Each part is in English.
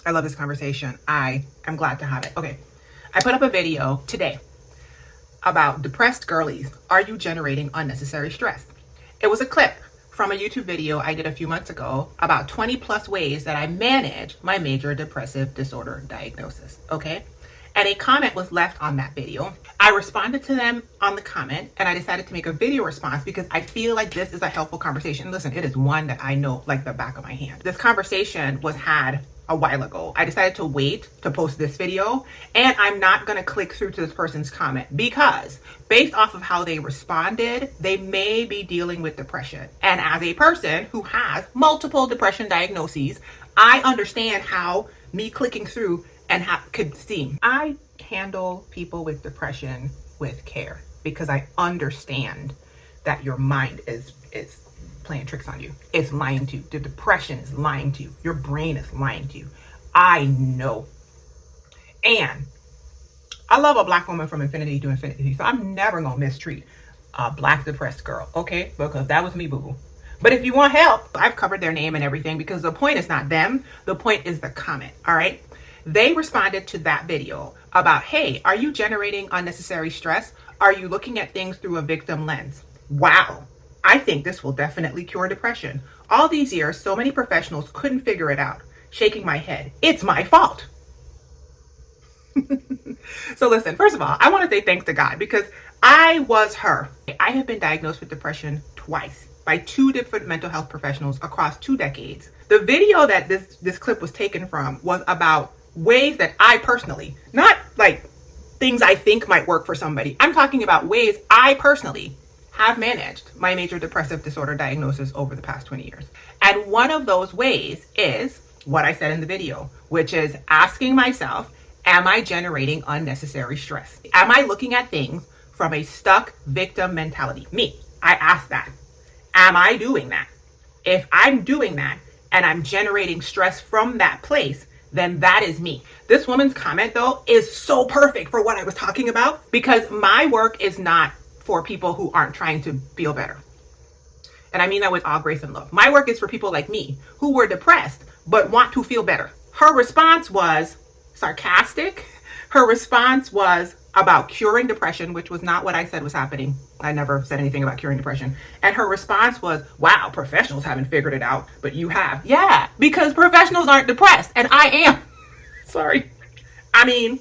I love this conversation. I am glad to have it. Okay. I put up a video today about depressed girlies. Are you generating unnecessary stress? It was a clip from a YouTube video I did a few months ago about 20 plus ways that I manage my major depressive disorder diagnosis. Okay. And a comment was left on that video. I responded to them on the comment and I decided to make a video response because I feel like this is a helpful conversation. Listen, it is one that I know like the back of my hand. This conversation was had a while ago. I decided to wait to post this video, and I'm not going to click through to this person's comment because based off of how they responded, they may be dealing with depression. And as a person who has multiple depression diagnoses, I understand how me clicking through and could seem. I handle people with depression with care because I understand that your mind is playing tricks on you. It's lying to you. The depression is lying to you. Your brain is lying to you. I know. And I love a Black woman from infinity to infinity. So I'm never going to mistreat a Black depressed girl. Okay. Because that was me, boo-boo. But if you want help, I've covered their name and everything because the point is not them. The point is the comment. All right. They responded to that video about, hey, are you generating unnecessary stress? Are you looking at things through a victim lens? Wow. I think this will definitely cure depression. All these years, so many professionals couldn't figure it out. Shaking my head. It's my fault. So listen, first of all, I want to say thanks to God because I was her. I have been diagnosed with depression twice by two different mental health professionals across 2 decades. The video that this clip was taken from was about ways that I personally, not like things I think might work for somebody. I'm talking about ways I personally have managed my major depressive disorder diagnosis over the past 20 years. And one of those ways is what I said in the video, which is asking myself, am I generating unnecessary stress? Am I looking at things from a stuck victim mentality? Me, I ask that. Am I doing that? If I'm doing that and I'm generating stress from that place, then that is me. This woman's comment though is so perfect for what I was talking about because my work is not for people who aren't trying to feel better. And I mean that with all grace and love. My work is for people like me who were depressed but want to feel better. Her response was sarcastic. Her response was about curing depression, which was not what I said was happening. I never said anything about curing depression. And her response was, wow, professionals haven't figured it out, but you have. Yeah, because professionals aren't depressed and I am. Sorry. I mean,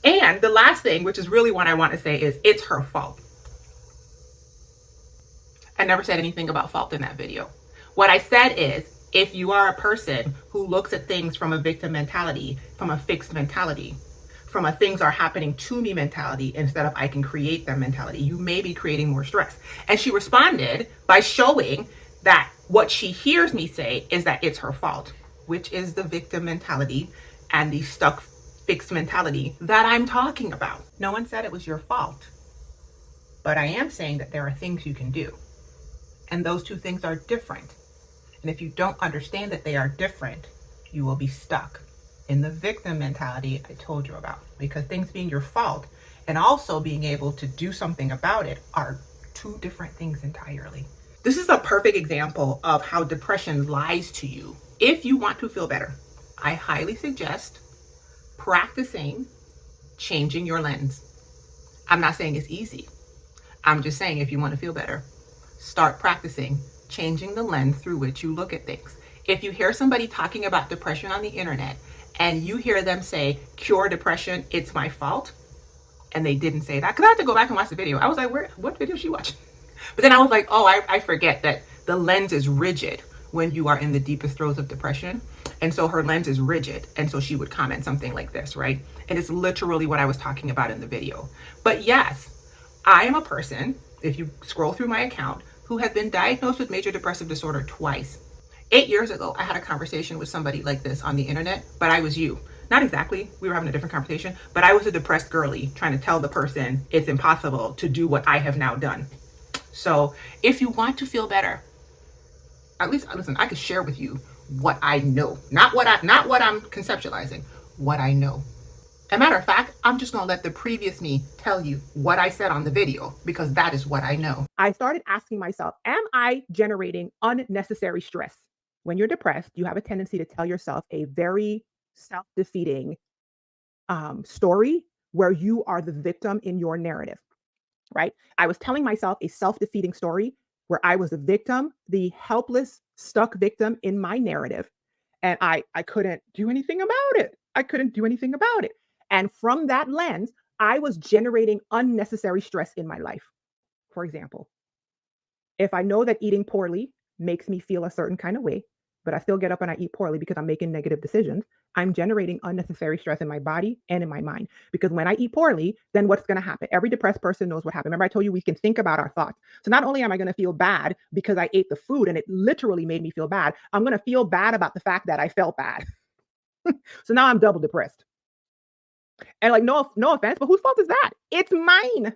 and the last thing, which is really what I want to say, is it's her fault. I never said anything about fault in that video. What I said is, if you are a person who looks at things from a victim mentality, from a fixed mentality, from a things are happening to me mentality instead of I can create them mentality, you may be creating more stress. And she responded by showing that what she hears me say is that it's her fault, which is the victim mentality and the stuck fixed mentality that I'm talking about. No one said it was your fault, but I am saying that there are things you can do. And those two things are different. And if you don't understand that they are different, you will be stuck in the victim mentality I told you about, because things being your fault and also being able to do something about it are two different things entirely. This is a perfect example of how depression lies to you. If you want to feel better, I highly suggest practicing changing your lens. I'm not saying it's easy. I'm just saying if you want to feel better, start practicing changing the lens through which you look at things. If you hear somebody talking about depression on the internet and you hear them say, cure depression, it's my fault, and they didn't say that, because I had to go back and watch the video. I was like, what video is she watching? But then I was like, oh, I forget that the lens is rigid when you are in the deepest throes of depression. And so her lens is rigid. And so she would comment something like this, right? And it's literally what I was talking about in the video. But yes, I am a person, if you scroll through my account, who has been diagnosed with major depressive disorder twice. 8 years ago, I had a conversation with somebody like this on the internet, but I was you. Not exactly, we were having a different conversation, but I was a depressed girly trying to tell the person it's impossible to do what I have now done. So if you want to feel better, at least listen, I could share with you what I know, not what I'm conceptualizing, what I know. As a matter of fact, I'm just gonna let the previous me tell you what I said on the video because that is what I know. I started asking myself, am I generating unnecessary stress? When you're depressed, you have a tendency to tell yourself a very self-defeating story where you are the victim in your narrative, right? I was telling myself a self-defeating story where I was the victim, the helpless, stuck victim in my narrative, and I couldn't do anything about it. I couldn't do anything about it. And from that lens, I was generating unnecessary stress in my life. For example, if I know that eating poorly makes me feel a certain kind of way, but I still get up and I eat poorly because I'm making negative decisions, I'm generating unnecessary stress in my body and in my mind. Because when I eat poorly, then what's going to happen? Every depressed person knows what happened. Remember, I told you we can think about our thoughts. So not only am I going to feel bad because I ate the food and it literally made me feel bad, I'm going to feel bad about the fact that I felt bad. So now I'm double depressed. And like, no offense, but whose fault is that? It's mine.